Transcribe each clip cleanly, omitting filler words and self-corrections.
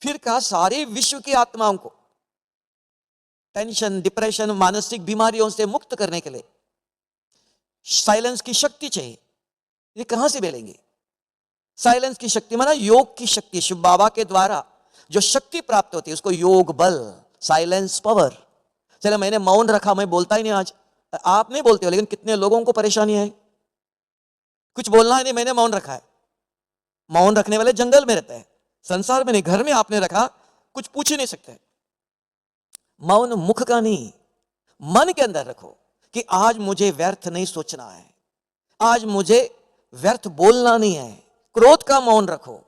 फिर कहा सारे विश्व की आत्माओं को टेंशन, डिप्रेशन, मानसिक बीमारियों से मुक्त करने के लिए साइलेंस की शक्ति चाहिए। ये कहां से मिलेंगे? साइलेंस की शक्ति माना योग की शक्ति। शिव बाबा के द्वारा जो शक्ति प्राप्त होती है उसको योग बल, साइलेंस पावर। चलो मैंने मौन रखा, मैं बोलता ही नहीं आज। आप नहीं बोलते हो, लेकिन कितने लोगों को परेशानी है, कुछ बोलना है नहीं, मैंने मौन रखा है। मौन रखने वाले जंगल में रहते हैं, संसार में नहीं। घर में आपने रखा, कुछ पूछ ही नहीं सकते। मौन मुख का नहीं, मन के अंदर रखो कि आज मुझे व्यर्थ नहीं सोचना है, आज मुझे व्यर्थ बोलना नहीं है। क्रोध का मौन रखो,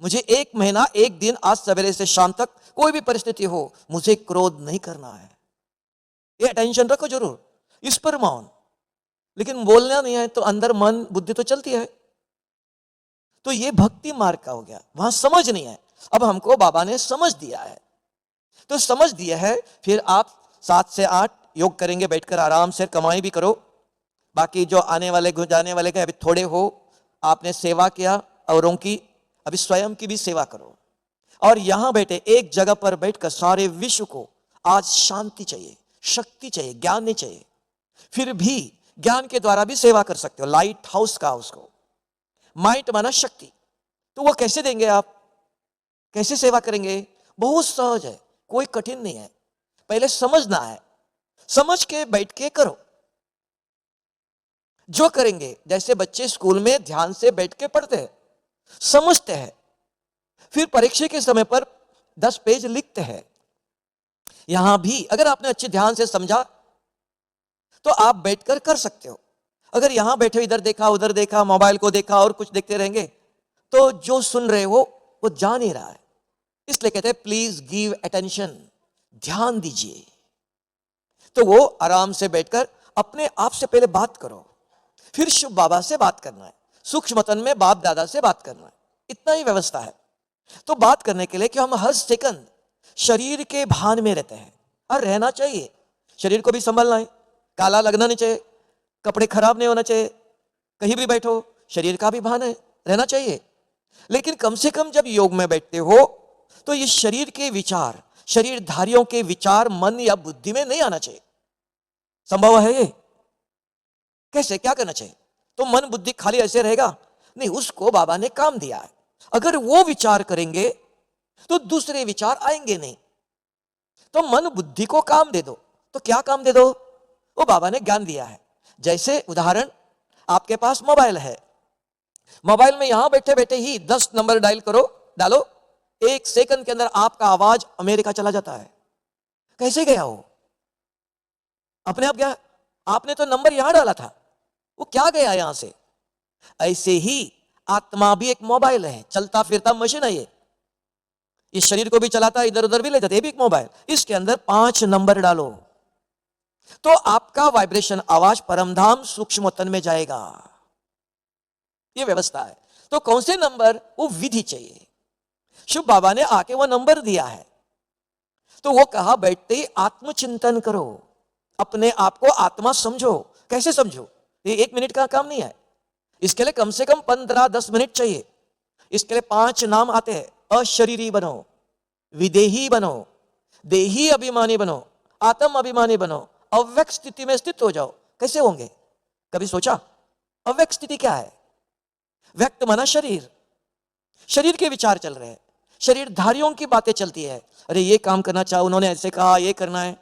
मुझे 1 महीना 1 दिन, आज सवेरे से शाम तक कोई भी परिस्थिति हो, मुझे क्रोध नहीं करना है। ये अटेंशन रखो जरूर, इस पर मौन। लेकिन बोलना नहीं है तो अंदर मन बुद्धि तो चलती है। तो ये भक्ति मार्ग का हो गया, वहां समझ नहीं है। अब हमको बाबा ने समझ दिया है, तो समझ दिया है। फिर आप 7 से 8 योग करेंगे, बैठकर आराम से, कमाई भी करो। बाकी जो आने वाले जाने वाले के अभी थोड़े हो, आपने सेवा किया औरों की, अभी स्वयं की भी सेवा करो। और यहां बैठे एक जगह पर बैठकर सारे विश्व को आज शांति चाहिए, शक्ति चाहिए, ज्ञान नहीं चाहिए। फिर भी ज्ञान के द्वारा भी सेवा कर सकते हो। लाइट हाउस का उसको माइट माना शक्ति। तो वो कैसे देंगे आप, कैसे सेवा करेंगे? बहुत सहज है, कोई कठिन नहीं है। पहले समझना है, समझ के बैठ के करो। जो करेंगे, जैसे बच्चे स्कूल में ध्यान से बैठ के पढ़ते हैं, समझते हैं, फिर परीक्षा के समय पर 10 पेज लिखते हैं। यहां भी अगर आपने अच्छे ध्यान से समझा तो आप बैठकर कर सकते हो। अगर यहां बैठे इधर देखा उधर देखा, मोबाइल को देखा और कुछ देखते रहेंगे, तो जो सुन रहे हो वो जा नहीं रहा है। इसलिए कहते हैं प्लीज गिव अटेंशन, ध्यान दीजिए। तो वो आराम से बैठकर अपने आप से पहले बात करो, फिर शिव बाबा से बात करना है, सूक्ष्मतन में बाप दादा से बात करना है। इतना ही व्यवस्था है। तो बात करने के लिए कि हम हर सेकंड शरीर के भान में रहते हैं, और रहना चाहिए। शरीर को भी संभालना है, काला लगना नहीं चाहिए, कपड़े खराब नहीं होना चाहिए, कहीं भी बैठो शरीर का भी भान है, रहना चाहिए। लेकिन कम से कम जब योग में बैठते हो तो ये शरीर के विचार, शरीरधारियों के विचार मन या बुद्धि में नहीं आना चाहिए। संभव है ये? कैसे, क्या करना चाहिए? तो मन बुद्धि खाली ऐसे रहेगा नहीं, उसको बाबा ने काम दिया है। अगर वो विचार करेंगे तो दूसरे विचार आएंगे नहीं। तो मन बुद्धि को काम दे दो। तो क्या काम दे दो? वो बाबा ने ज्ञान दिया है। जैसे उदाहरण, आपके पास मोबाइल है, मोबाइल में यहां बैठे बैठे ही 10 नंबर डायल करो, डालो, 1 सेकंड के अंदर आपका आवाज अमेरिका चला जाता है। कैसे गया वो? अपने आप गया? आपने तो नंबर यहां डाला था, वो क्या गया यहां से? ऐसे ही आत्मा भी एक मोबाइल है, चलता फिरता मशीन है ये। इस शरीर को भी चलाता है, इधर उधर भी ले जाता है, ये भी एक मोबाइल। इसके अंदर 5 नंबर डालो तो आपका वाइब्रेशन, आवाज परमधाम सूक्ष्मतन में जाएगा। ये व्यवस्था है। तो कौन से नंबर? वो विधि चाहिए। शिव बाबा ने आके वो नंबर दिया है। तो वो कहा बैठते ही आत्मचिंतन करो, अपने आप को आत्मा समझो। कैसे समझो? ये 1 मिनट का काम नहीं है, इसके लिए कम से कम 15-10 मिनट चाहिए। इसके लिए 5 नाम आते हैं। अशरीरी बनो, विदेही बनो, देही अभिमानी बनो, आत्म अभिमानी बनो, अव्यक्त स्थिति में स्थित हो जाओ। कैसे होंगे? कभी सोचा? अव्यक्त स्थिति क्या है? व्यक्त माना शरीर, शरीर के विचार चल रहे हैं, शरीरधारियों की बातें चलती है। अरे ये काम करना चाहो, उन्होंने ऐसे कहा, ये करना है।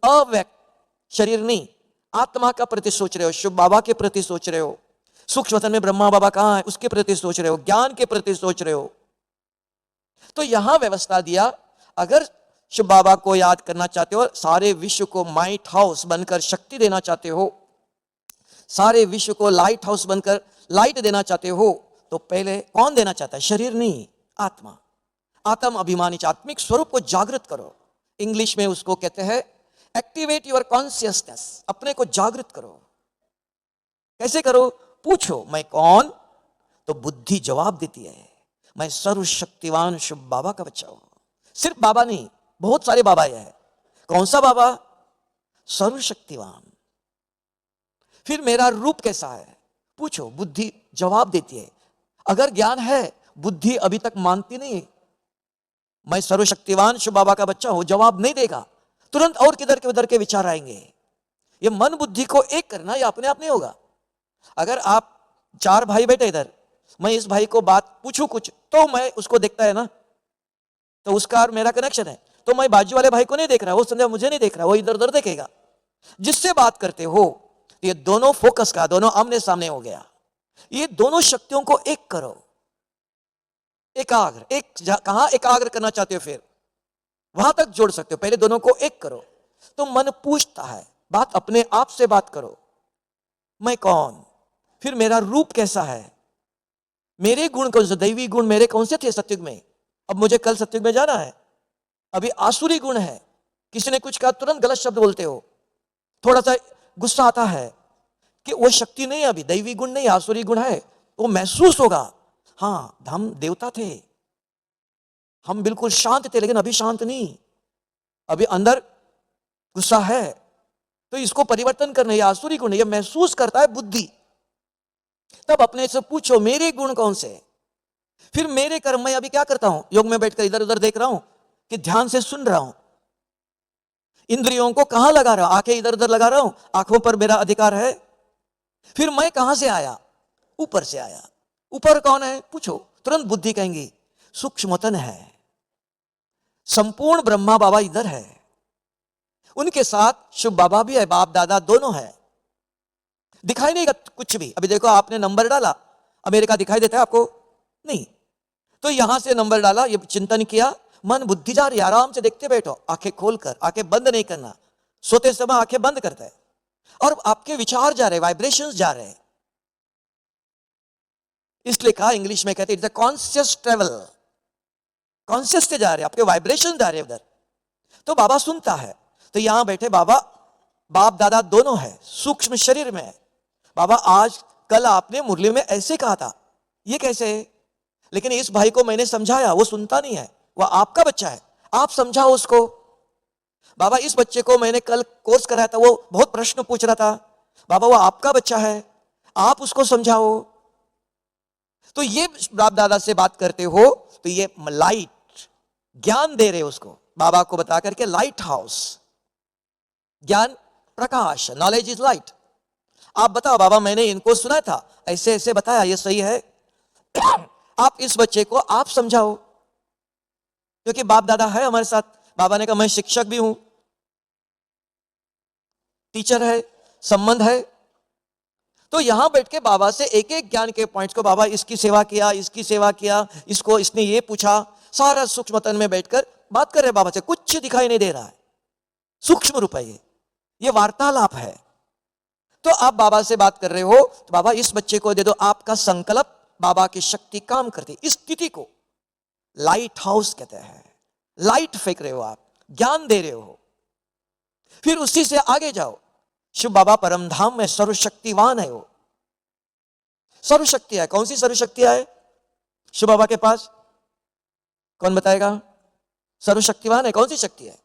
अव्यक्त शरीर नहीं, आत्मा का प्रति सोच रहे हो, शिव बाबा के प्रति सोच रहे हो, सूक्ष्मतन में ब्रह्मा बाबा कहां है उसके प्रति सोच रहे हो, ज्ञान के प्रति सोच रहे हो। तो यहां व्यवस्था दिया, अगर शिव बाबा को याद करना चाहते हो, सारे विश्व को माइट हाउस बनकर शक्ति देना चाहते हो, सारे विश्व को लाइट हाउस बनकर लाइट देना चाहते हो, तो पहले कौन देना चाहता है? शरीर नहीं, आत्मा। आत्म अभिमानी आत्मिक स्वरूप को जागृत करो। इंग्लिश में उसको कहते हैं एक्टिवेट योर कॉन्शियसनेस, अपने को जागृत करो। कैसे करो? पूछो मैं कौन? तो बुद्धि जवाब देती है, मैं सर्वशक्तिवान शिव बाबा का बच्चा हूं। सिर्फ बाबा नहीं, बहुत सारे बाबा ये है। कौन सा बाबा? सर्वशक्तिवान। फिर मेरा रूप कैसा है? पूछो, बुद्धि जवाब देती है। अगर ज्ञान है, बुद्धि अभी तक मानती नहीं है, मैं सर्वशक्तिवान शिव बाबा का बच्चा हूं, जवाब नहीं देगा, तुरंत और किधर के उधर के विचार आएंगे। ये मन बुद्धि को एक करना ये अपने आप नहीं होगा। अगर आप 4 भाई बैठे इधर, मैं इस भाई को बात पूछूं कुछ, तो मैं उसको देखता है ना, तो उसका और मेरा कनेक्शन है, तो मैं बाजू वाले भाई को नहीं देख रहा, वो संध्या मुझे नहीं देख रहा, वो इधर उधर देखेगा। जिससे बात करते हो ये दोनों फोकस का, दोनों आमने सामने हो गया। ये दोनों शक्तियों को एक करो, एकाग्र, कहां एकाग्र करना चाहते हो फिर वहां तक जोड़ सकते हो, पहले दोनों को एक करो। तो मन पूछता है, बात अपने आप से बात करो, मैं कौन, फिर मेरा रूप कैसा है, मेरे गुण कौन से, दैवी गुण मेरे कौन से थे सत्युग में, अब मुझे कल सत्युग में जाना है, अभी आसुरी गुण है, किसी ने कुछ कहा तुरंत गलत शब्द बोलते हो, थोड़ा सा गुस्सा आता है कि वो शक्ति नहीं, अभी दैवी गुण नहीं, आसुरी गुण है, वो महसूस होगा, हाँ हम देवता थे, हम बिल्कुल शांत थे, लेकिन अभी शांत नहीं, अभी अंदर गुस्सा है, तो इसको परिवर्तन करना, यह आसुरी गुण है, यह महसूस करता है बुद्धि। तब अपने से पूछो मेरे गुण कौन से, फिर मेरे कर्म, मैं अभी क्या करता हूं, योग में बैठकर इधर उधर देख रहा हूं कि ध्यान से सुन रहा हूं, इंद्रियों को कहां लगा रहा हूं, आंखें इधर उधर लगा रहा हूं, आंखों पर मेरा अधिकार है। फिर मैं कहां से आया, ऊपर से आया, ऊपर कौन है पूछो, तुरंत बुद्धि कहेंगी सूक्ष्मतन है, संपूर्ण ब्रह्मा बाबा इधर है, उनके साथ शिव बाबा भी है, बाप दादा दोनों है, दिखाई नहीं कुछ भी। अभी देखो आपने नंबर डाला, अमेरिका दिखाई देता है आपको नहीं, तो यहां से नंबर डाला, ये चिंतन किया, मन बुद्धि जा रही है, आराम से देखते बैठो, आंखें खोलकर, आंखें बंद नहीं करना, सोते समय आंखें बंद करता है, और आपके विचार जा रहे, वाइब्रेशंस जा रहे हैं, इसलिए कहा इंग्लिश में कहते हैं it's a conscious travel, conscious से जा रहे, आपके वाइब्रेशन जा रहे उधर। तो बाबा सुनता है, तो यहां बैठे बाबा बाप दादा दोनों है, सूक्ष्म शरीर में है, बाबा आज कल आपने मुरली में ऐसे कहा था, ये कैसे है, लेकिन इस भाई को मैंने समझाया, वो सुनता नहीं है, वह आपका बच्चा है, आप समझाओ उसको। बाबा इस बच्चे को मैंने कल कोर्स कराया था, वो बहुत प्रश्न पूछ रहा था, बाबा वो आपका बच्चा है, आप उसको समझाओ। तो ये बाप दादा से बात करते हो, तो ये लाइट ज्ञान दे रहे उसको, बाबा को बता करके, लाइट हाउस, ज्ञान प्रकाश, नॉलेज इज लाइट। आप बताओ बाबा मैंने इनको सुना था, ऐसे ऐसे बताया, ये सही है, आप इस बच्चे को आप समझाओ, क्योंकि बाप दादा है हमारे साथ। बाबा ने कहा मैं शिक्षक भी हूं, टीचर है, संबंध है, तो यहां बैठ के बाबा से एक एक ज्ञान के पॉइंट्स को, बाबा इसकी सेवा किया, इसकी सेवा किया, इसको इसने ये पूछा, सारा सूक्ष्मतन में बैठकर बात कर रहे बाबा से, कुछ दिखाई नहीं दे रहा है, सूक्ष्म रूप है ये वार्तालाप है। तो आप बाबा से बात कर रहे हो, तो बाबा इस बच्चे को दे दो, आपका संकल्प, बाबा की शक्ति काम करती, इस स्थिति को लाइट हाउस कहते हैं, लाइट फेंक रहे हो आप, ज्ञान दे रहे हो। फिर उसी से आगे जाओ, शिव बाबा परमधाम में सर्वशक्तिवान है, वो सर्वशक्ति है। कौन सी सर्वशक्तियां है शिव बाबा के पास, कौन बताएगा, सर्वशक्तिवान है, कौन सी शक्ति है।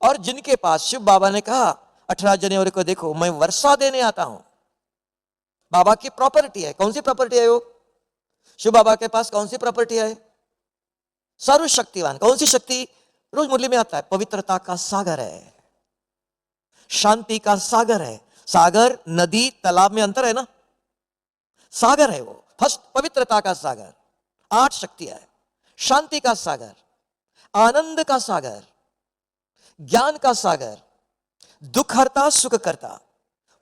और जिनके पास शिव बाबा ने कहा 18 जनवरी को देखो मैं वर्षा देने आता हूं, बाबा की प्रॉपर्टी है, कौन सी प्रॉपर्टी है वो, शिव बाबा के पास कौन सी प्रॉपर्टी है, सर्वशक्तिवान। कौन सी शक्ति, रोज मुरली में आता है, पवित्रता का सागर है, शांति का सागर है। सागर नदी तालाब में अंतर है ना, सागर है वो, फर्स्ट पवित्रता का सागर, 8 शक्तियां है, शांति का सागर, आनंद का सागर, ज्ञान का सागर, दुख हरता सुख करता,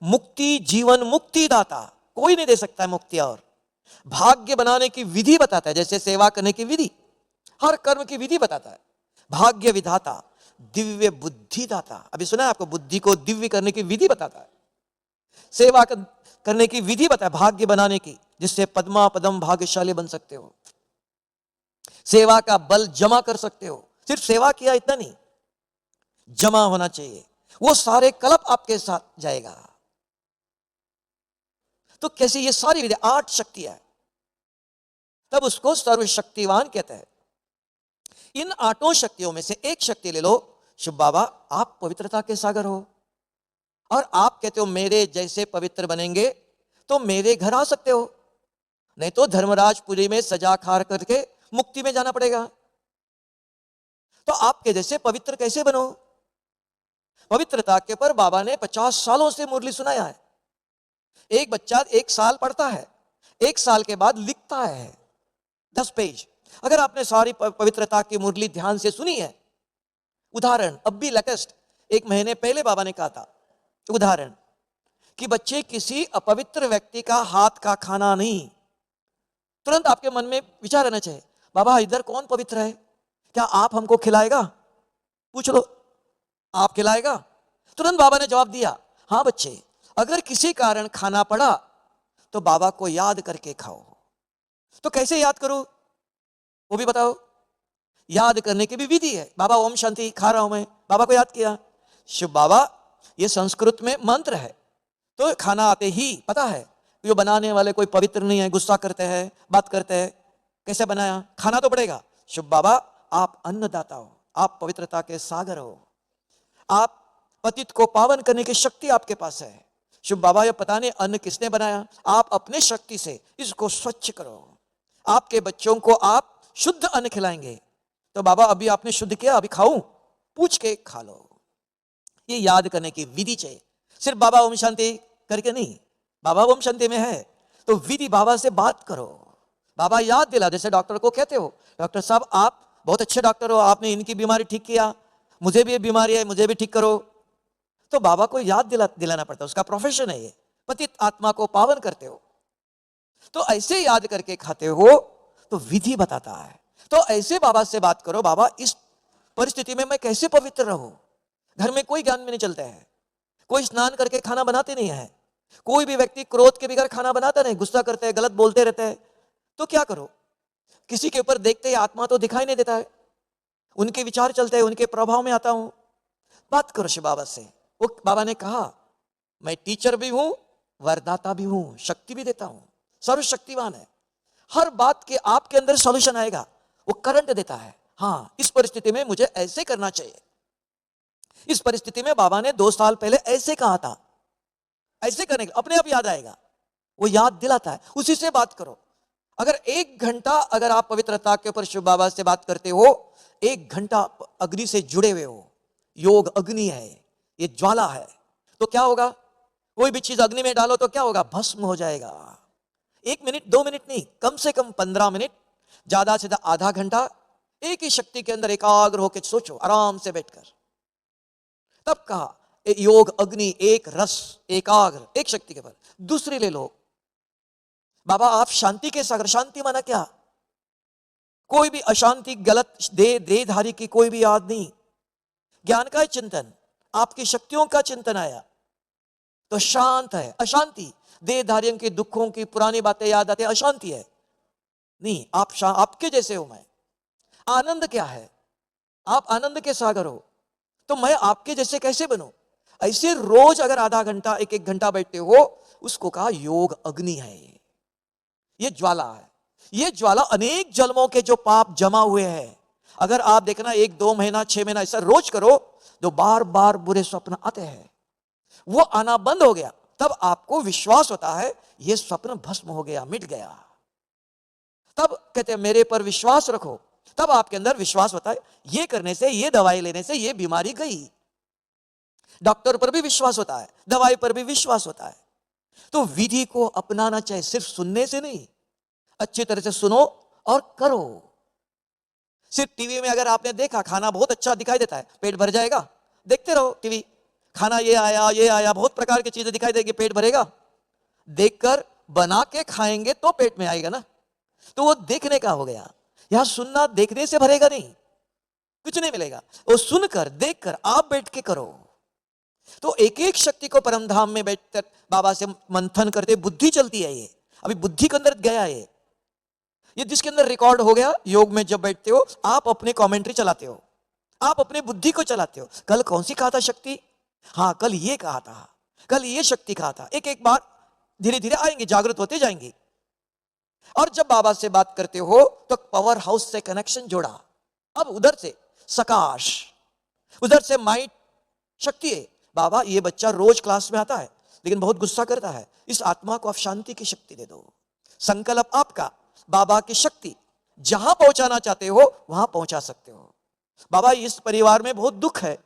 मुक्ति जीवन मुक्ति दाता, कोई नहीं दे सकता है मुक्ति, और भाग्य बनाने की विधि बताता है, जैसे सेवा करने की विधि, हर कर्म की विधि बताता है, भाग्य विधाता, दिव्य बुद्धि दाता, अभी सुना है आपको, बुद्धि को दिव्य करने की विधि बताता है, सेवा करने की विधि बताया, भाग्य बनाने की, जिससे पद्मा पदम भाग्यशाली बन सकते हो, सेवा का बल जमा कर सकते हो। सिर्फ सेवा किया इतना नहीं, जमा होना चाहिए, वो सारे कल्प आपके साथ जाएगा। तो कैसे ये सारी विधि, 8 शक्तियां, तब उसको सर्वशक्तिवान कहते हैं। इन 8 शक्तियों में से एक शक्ति ले लो, शिव बाबा आप पवित्रता के सागर हो, और आप कहते हो मेरे जैसे पवित्र बनेंगे तो मेरे घर आ सकते हो, नहीं तो धर्मराजपुरी में सजा खार करके मुक्ति में जाना पड़ेगा। तो आपके जैसे पवित्र कैसे बनो? पवित्रता के पर बाबा ने 50 सालों से मुरली सुनाया है। एक बच्चा 1 साल पढ़ता है, 1 साल के बाद लिखता है 10 पेज। अगर आपने सारी पवित्रता की मुरली ध्यान से सुनी है, उदाहरण अब भी लेटेस्ट 1 महीने पहले बाबा ने कहा था, उदाहरण कि बच्चे किसी अपवित्र व्यक्ति का हाथ का खाना नहीं। तुरंत आपके मन में विचार आना चाहिए, बाबा इधर कौन पवित्र है, क्या आप हमको खिलाएगा? पूछ लो, आप खिलाएगा? तुरंत बाबा ने जवाब दिया, हाँ बच्चे, अगर किसी कारण खाना पड़ा तो बाबा को याद करके खाओ। तो कैसे याद करो वो भी बताओ। याद करने की भी विधि है। बाबा ओम शांति खा रहा हूं मैं, बाबा को याद किया, शुभ बाबा, ये संस्कृत में मंत्र है, तो खाना आते ही पता है जो बनाने वाले कोई पवित्र नहीं है, गुस्सा करते हैं, बात करते हैं, कैसे बनाया, खाना तो पड़ेगा। शुभ बाबा, आप अन्नदाता हो, आप पवित्रता के सागर हो, आप पतित को पावन करने की शक्ति आपके पास है। शुभ बाबा, ये पता नहीं अन्न किसने बनाया, आप अपने शक्ति से इसको स्वच्छ करो। आपके बच्चों को आप शुद्ध अन्न खिलाएंगे, तो बाबा अभी आपने शुद्ध किया, अभी खाऊं? पूछ के खा लो। ये याद करने की विधि चाहिए, सिर्फ बाबा ओम शांति करके नहीं। बाबा ओम शांति में है तो विधि बाबा से बात करो, बाबा याद दिला। जैसे डॉक्टर को कहते हो, डॉक्टर साहब आप बहुत अच्छे डॉक्टर हो, आपने इनकी बीमारी ठीक किया, मुझे भी ये बीमारी है, मुझे भी ठीक करो। तो बाबा को याद दिलाना पड़ता है, उसका प्रोफेशन है ये। पतित आत्मा को पावन करते हो, तो ऐसे याद करके खाते हो तो विधि बताता है। तो ऐसे बाबा से बात करो, बाबा इस परिस्थिति में मैं कैसे पवित्र रहूं। घर में कोई ज्ञान में नहीं चलता है, कोई स्नान करके खाना बनाते नहीं है, कोई भी व्यक्ति क्रोध के बगैर खाना बनाता नहीं, गुस्सा करते हैं, गलत बोलते रहते हैं। तो क्या करो, किसी के ऊपर देखते ही आत्मा तो दिखाई नहीं देता है, उनके विचार चलते हैं, उनके प्रभाव में आता हूं। बात करो शिव बाबा से। वो बाबा ने कहा, मैं टीचर भी हूं, वरदाता भी हूं, शक्ति भी देता हूं, सर्वशक्तिवान है। हर बात के आपके अंदर सॉल्यूशन आएगा, वो करंट देता है। हाँ, इस परिस्थिति में मुझे ऐसे करना चाहिए। इस परिस्थिति में बाबा ने 2 साल पहले ऐसे कहा था, ऐसे करने के अपने आप याद आएगा, वो याद दिलाता है। उसी से बात करो। अगर 1 घंटा अगर आप पवित्रता के ऊपर शिव बाबा से बात करते हो, 1 घंटा अग्नि से जुड़े हुए हो, योग अग्नि है, ये ज्वाला है, तो क्या होगा, कोई भी चीज अग्नि में डालो तो क्या होगा, भस्म हो जाएगा। 1 मिनट 2 मिनट नहीं, कम से कम 15 मिनट, ज्यादा से ज्यादा आधा घंटा एक ही शक्ति के अंदर एकाग्र होकर सोचो, आराम से बैठकर। तब कहा योग अग्नि, एक रस, एकाग्र, एक शक्ति के ऊपर। दूसरी ले लो, बाबा आप शांति के सागर। शांति माना क्या, कोई भी अशांति, गलत देहधारी की कोई भी याद नहीं, ज्ञान का चिंतन, आपकी शक्तियों का चिंतन आया तो शांत है। अशांति देहधारियों के दुखों की पुरानी बातें याद आती है, अशांति है। नहीं, आप आपके जैसे हो मैं। आनंद क्या है, आप आनंद के सागर हो, तो मैं आपके जैसे कैसे बनूं। ऐसे रोज अगर आधा घंटा 1-1 घंटा बैठते हो, उसको कहा योग अग्नि है। ये ज्वाला है, ये ज्वाला अनेक जन्मों के जो पाप जमा हुए हैं, अगर आप देखना 1-2 महीना 6 महीना ऐसा रोज करो, तो बार बार बुरे स्वप्न आते हैं, वो आना बंद हो गया, तब आपको विश्वास होता है ये स्वप्न भस्म हो गया, मिट गया। तब कहते हैं मेरे पर विश्वास रखो, तब आपके अंदर विश्वास होता है ये करने से, ये दवाई लेने से ये बीमारी गई। डॉक्टर पर भी विश्वास होता है, दवाई पर भी विश्वास होता है। तो विधि को अपनाना चाहिए, सिर्फ सुनने से नहीं, अच्छी तरह से सुनो और करो। सिर्फ टीवी में अगर आपने देखा खाना बहुत अच्छा दिखाई देता है, पेट भर जाएगा, देखते रहो टीवी, खाना ये आया, बहुत प्रकार की चीजें दिखाई देगी, पेट भरेगा। देखकर बना के खाएंगे तो पेट में आएगा ना, तो वो देखने का हो गया। यहां सुनना देखने से भरेगा नहीं, कुछ नहीं मिलेगा। वो सुनकर देखकर आप बैठ के करो। तो एक एक शक्ति को परमधाम में बैठकर बाबा से मंथन करते बुद्धि चलती है। ये अभी बुद्धि के अंदर गया है, ये जिसके अंदर रिकॉर्ड हो गया। योग में जब बैठते हो आप अपनी कमेंट्री चलाते हो, आप अपनी बुद्धि को चलाते हो। कल कौन सी कहा था शक्ति, हाँ कल ये कहा था, कल ये शक्ति कहा था। एक एक बार धीरे धीरे आएंगे, जागृत होते जाएंगे। और जब बाबा से बात करते हो तो पावर हाउस से कनेक्शन जोड़ा। अब उधर से सकाश, उधर से माइंड शक्ति है। बाबा ये बच्चा रोज क्लास में आता है लेकिन बहुत गुस्सा करता है, इस आत्मा को आप शांति की शक्ति दे दो। संकल्प आपका, बाबा की शक्ति जहां पहुंचाना चाहते हो वहां पहुंचा सकते हो। बाबा इस परिवार में बहुत दुख है,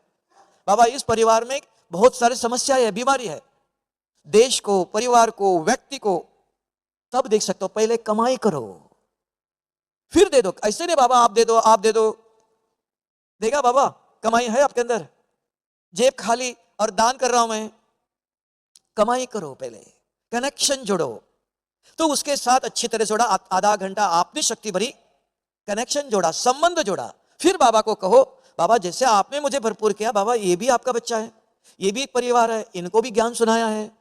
बाबा इस परिवार में बहुत सारी समस्याएं है, बीमारी है। देश को, परिवार को, व्यक्ति को तब देख सकते हो। पहले कमाई करो फिर दे दो। ऐसे नहीं बाबा आप दे दो, आप दे दो। देगा बाबा? कमाई है आपके अंदर, जेब खाली और दान कर रहा हूं मैं। कमाई करो, पहले कनेक्शन जोड़ो। तो उसके साथ अच्छी तरह जोड़ा, आधा घंटा आपने शक्ति भरी, कनेक्शन जोड़ा, संबंध जोड़ा। फिर बाबा को कहो, बाबा जैसे आपने मुझे भरपूर किया, बाबा ये भी आपका बच्चा है, ये भी एक परिवार है, इनको भी ज्ञान सुनाया है,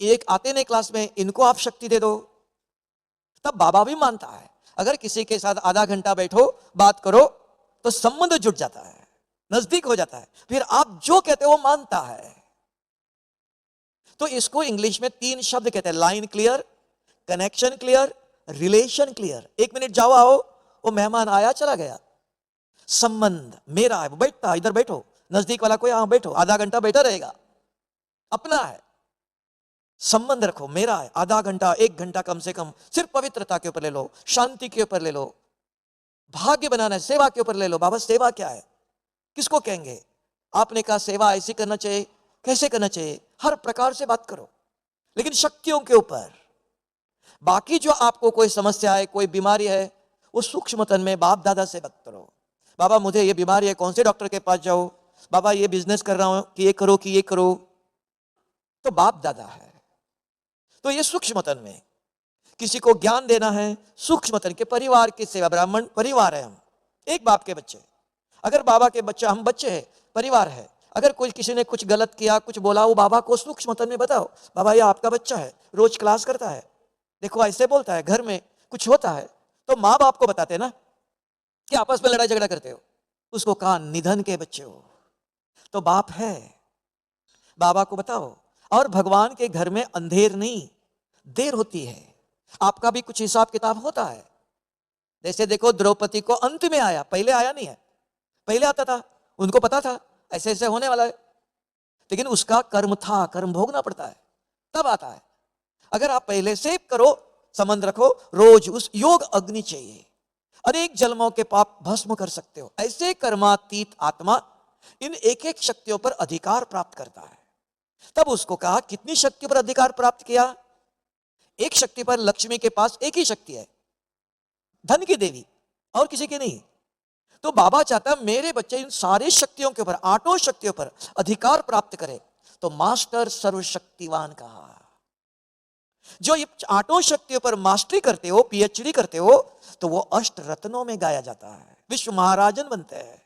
एक आते नहीं क्लास में, इनको आप शक्ति दे दो। तब बाबा भी मानता है। अगर किसी के साथ आधा घंटा बैठो, बात करो, तो संबंध जुट जाता है, नजदीक हो जाता है, फिर आप जो कहते हो वो मानता है। तो इसको इंग्लिश में 3 शब्द कहते हैं, line clear, connection clear, relation clear. 1 minute जाओ आओ, वो मेहमान आया चला गया, संबंध मेरा है, वो बैठता, इधर बैठो, नजदीक वाला कोई यहां बैठो, आधा घंटा बैठा रहेगा, अपना है, संबंध रखो, मेरा है। आधा घंटा, 1 घंटा कम से कम सिर्फ पवित्रता के ऊपर ले लो, शांति के ऊपर ले लो, भाग्य बनाना है, सेवा के ऊपर ले लो। बाबा सेवा क्या है, किसको कहेंगे? आपने कहा सेवा ऐसी करना चाहिए, कैसे करना चाहिए, हर प्रकार से बात करो, लेकिन शक्तियों के ऊपर। बाकी जो आपको कोई समस्या है, कोई बीमारी है, वो सूक्ष्म तन में बाप दादा से बात करो। बाबा मुझे ये बीमारी है, कौन से डॉक्टर के पास जाओ? बाबा ये बिजनेस कर रहा हूं, कि ये करो कि ये करो। तो बाप दादा है, तो ये सूक्ष्म तन में किसी को ज्ञान देना है, सूक्ष्म तन के परिवार की सेवा। ब्राह्मण परिवार है, हम एक बाप के बच्चे। अगर बाबा के बच्चा, हम बच्चे हैं, परिवार है। अगर कोई किसी ने कुछ गलत किया, कुछ बोला, वो बाबा को सूक्ष्म तन में बताओ, बाबा ये आपका बच्चा है, रोज क्लास करता है, देखो ऐसे बोलता है, घर में कुछ होता है। तो माँ बाप को बताते ना कि आपस में लड़ाई झगड़ा करते हो, उसको कहा निधन के बच्चे हो। तो बाप है, बाबा को बताओ। और भगवान के घर में अंधेर नहीं, देर होती है। आपका भी कुछ हिसाब किताब होता है। जैसे देखो द्रौपदी को अंत में आया, पहले आया नहीं है, पहले आता था, उनको पता था ऐसे ऐसे होने वाला है, लेकिन उसका कर्म था, कर्म भोगना पड़ता है, तब आता है। अगर आप पहले से करो, संबंध रखो, रोज उस योग अग्नि चाहिए, अनेक जन्मों के पाप भस्म कर सकते हो। ऐसे कर्मातीत आत्मा इन एक एक शक्तियों पर अधिकार प्राप्त करता है। तब उसको कहा कितनी शक्तियों पर अधिकार प्राप्त किया? एक शक्ति पर, लक्ष्मी के पास एक ही शक्ति है, धन की देवी, और किसी की नहीं। तो बाबा चाहता है मेरे बच्चे इन सारी शक्तियों के ऊपर, 8 शक्तियों पर अधिकार प्राप्त करे। तो मास्टर सर्वशक्तिवान कहा। जो ये 8 शक्तियों पर मास्टरी करते हो, पीएचडी करते हो, तो वो अष्ट रत्नों में गाया जाता है, विश्व महाराजन बनते हैं।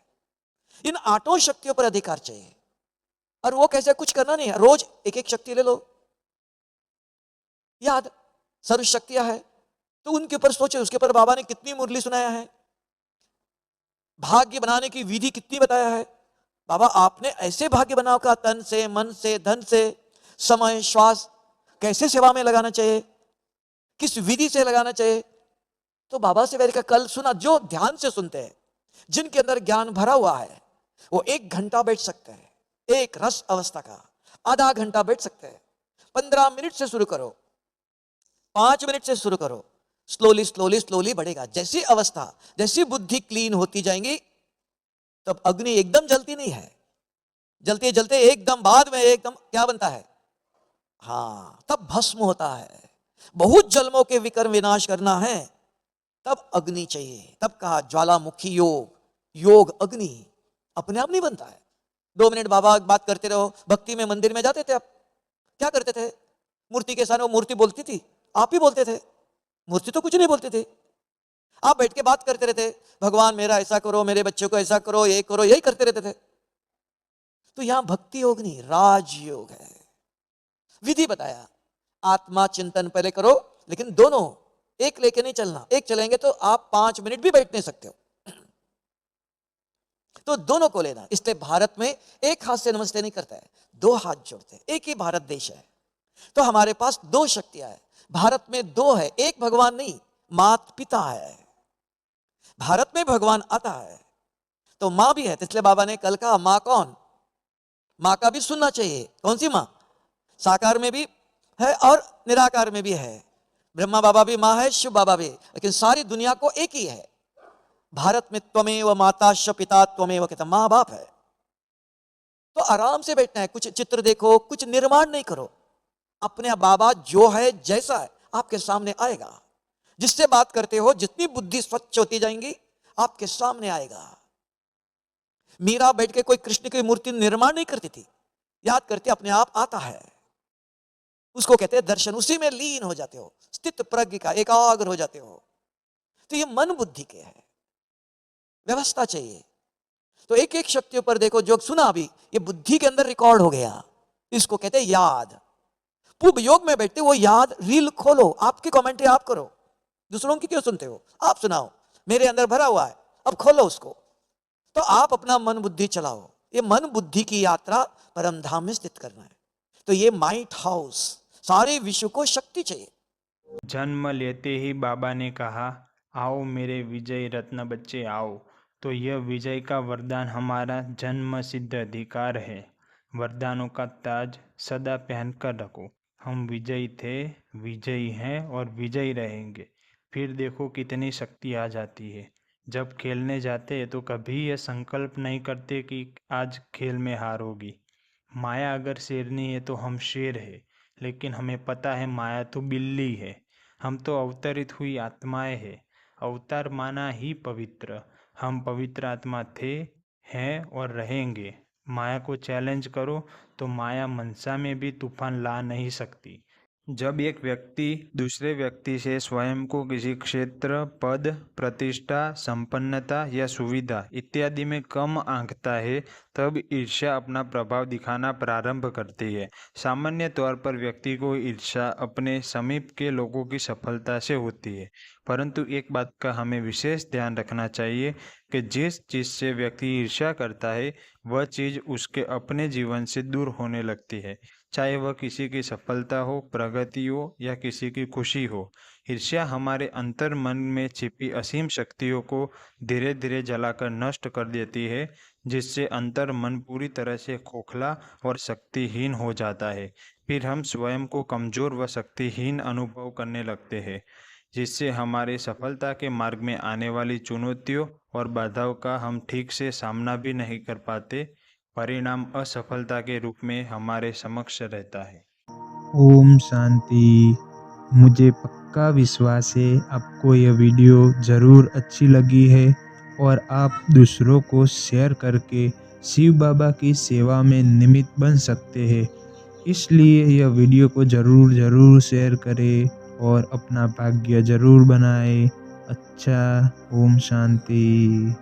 इन 8 शक्तियों पर अधिकार चाहिए। और वो कैसे, कुछ करना नहीं है, रोज एक एक शक्ति ले लो, याद सर्व शक्तियां है, तो उनके ऊपर सोचे। उसके ऊपर बाबा ने कितनी मुरली सुनाया है, भाग्य बनाने की विधि कितनी बताया है। बाबा आपने ऐसे भाग्य बनाओ का, तन से, मन से, धन से, समय, श्वास, कैसे सेवा में लगाना चाहिए, किस विधि से लगाना चाहिए। तो बाबा से मैंने कल सुना, जो ध्यान से सुनते हैं, जिनके अंदर ज्ञान भरा हुआ है, वो 1 घंटा बैठ सकते हैं, एक रस अवस्था का, आधा घंटा बैठ सकते हैं। 15 मिनट से शुरू करो, 5 मिनट से शुरू करो, स्लोली स्लोली स्लोली बढ़ेगा। जैसी अवस्था, जैसी बुद्धि क्लीन होती जाएंगी, तब अग्नि एकदम जलती नहीं है, जलते जलते एकदम बाद में एकदम क्या बनता है, हाँ, तब भस्म होता है। बहुत जन्मों के विकर्म विनाश करना है, तब अग्नि चाहिए। तब कहा ज्वालामुखी योग, योग अग्नि अपने आप नहीं बनता है। 2 मिनट बाबा बात करते रहो। भक्ति में मंदिर में जाते थे, आप क्या करते थे? मूर्ति के सामने वो मूर्ति बोलती थी, आप ही बोलते थे, मूर्ति तो कुछ नहीं बोलती थी। आप बैठ के बात करते रहते, भगवान मेरा ऐसा करो, मेरे बच्चे को ऐसा करो, ये करो, यही करते रहते थे। तो यहां भक्ति योग नहीं, राजयोग है। विधि बताया, आत्मा चिंतन पहले करो, लेकिन दोनों एक लेके नहीं चलना। एक चलेंगे तो आप 5 मिनट भी बैठ नहीं सकते हो, तो दोनों को लेना। इसलिए भारत में एक हाथ से नमस्ते नहीं करता है, 2 हाथ जोड़ते हैं। एक ही भारत देश है, तो हमारे पास 2 शक्तियां है। भारत में 2 है, एक भगवान नहीं, मात पिता है। भारत में भगवान आता है तो मां भी है। तो इसलिए बाबा ने कल कहा, मां कौन? मां का भी सुनना चाहिए। कौन सी मां? साकार में भी है और निराकार में भी है। ब्रह्मा बाबा भी मां है, शिव बाबा भी, लेकिन सारी दुनिया को एक ही है। भारत में त्वमेव माताश्च पिता त्वमेव कहता, माँ बाप है। तो आराम से बैठना है, कुछ चित्र देखो, कुछ निर्माण नहीं करो। अपने बाबा जो है जैसा है आपके सामने आएगा। जिससे बात करते हो, जितनी बुद्धि स्वच्छ होती जाएंगी आपके सामने आएगा। मीरा बैठ के कोई कृष्ण की मूर्ति निर्माण नहीं करती थी, याद करते अपने आप आता है। उसको कहते हैं दर्शन, उसी में लीन हो जाते हो, स्थित प्रज्ञ का एकाग्र हो जाते हो। तो ये मन बुद्धि के है, व्यवस्था चाहिए। तो एक एक शक्तियों पर देखो, जो सुना अभी ये बुद्धि के अंदर रिकॉर्ड हो गया, इसको कहते हैं याद। पूर्व योग में बैठते वो याद रील खोलो, आपकी कमेंट्री आप करो, दूसरों की क्यों सुनते हो, आप सुनाओ। मेरे अंदर भरा हुआ है, अब खोलो उसको। तो आप अपना मन बुद्धि चलाओ। ये मन बुद्धि की यात्रा परम धाम में स्थित करना है। तो ये माइट हाउस, सारे विश्व को शक्ति चाहिए। जन्म लेते ही बाबा ने कहा, आओ मेरे विजय रत्न बच्चे आओ। तो यह विजय का वरदान हमारा जन्म सिद्ध अधिकार है। वरदानों का ताज सदा पहनकर रखो। हम विजयी थे, विजयी हैं और विजयी रहेंगे। फिर देखो कितनी शक्ति आ जाती है। जब खेलने जाते हैं तो कभी यह संकल्प नहीं करते कि आज खेल में हार होगी। माया अगर शेरनी है तो हम शेर है, लेकिन हमें पता है माया तो बिल्ली है। हम तो अवतरित हुई आत्माएं हैं। अवतार माना ही पवित्र। हम पवित्र आत्मा थे, हैं और रहेंगे। माया को चैलेंज करो तो माया मनसा में भी तूफान ला नहीं सकती। जब एक व्यक्ति दूसरे व्यक्ति से स्वयं को किसी क्षेत्र, पद, प्रतिष्ठा, संपन्नता या सुविधा इत्यादि में कम आंकता है, तब ईर्ष्या अपना प्रभाव दिखाना प्रारंभ करती है। सामान्य तौर पर व्यक्ति को ईर्ष्या अपने समीप के लोगों की सफलता से होती है, परंतु एक बात का हमें विशेष ध्यान रखना चाहिए कि जिस चीज़ से व्यक्ति ईर्ष्या करता है वह चीज़ उसके अपने जीवन से दूर होने लगती है, चाहे वह किसी की सफलता हो, प्रगति हो या किसी की खुशी हो। ईर्ष्या हमारे अंतर मन में छिपी असीम शक्तियों को धीरे धीरे जलाकर नष्ट कर देती है, जिससे अंतर मन पूरी तरह से खोखला और शक्तिहीन हो जाता है। फिर हम स्वयं को कमजोर व शक्तिहीन अनुभव करने लगते हैं, जिससे हमारे सफलता के मार्ग में आने वाली चुनौतियों और बाधाओं का हम ठीक से सामना भी नहीं कर पाते। परिणाम असफलता के रूप में हमारे समक्ष रहता है। ओम शांति। मुझे पक्का विश्वास है आपको यह वीडियो ज़रूर अच्छी लगी है और आप दूसरों को शेयर करके शिव बाबा की सेवा में निमित्त बन सकते हैं। इसलिए यह वीडियो को ज़रूर शेयर करें और अपना भाग्य ज़रूर बनाएं। अच्छा, ओम शांति।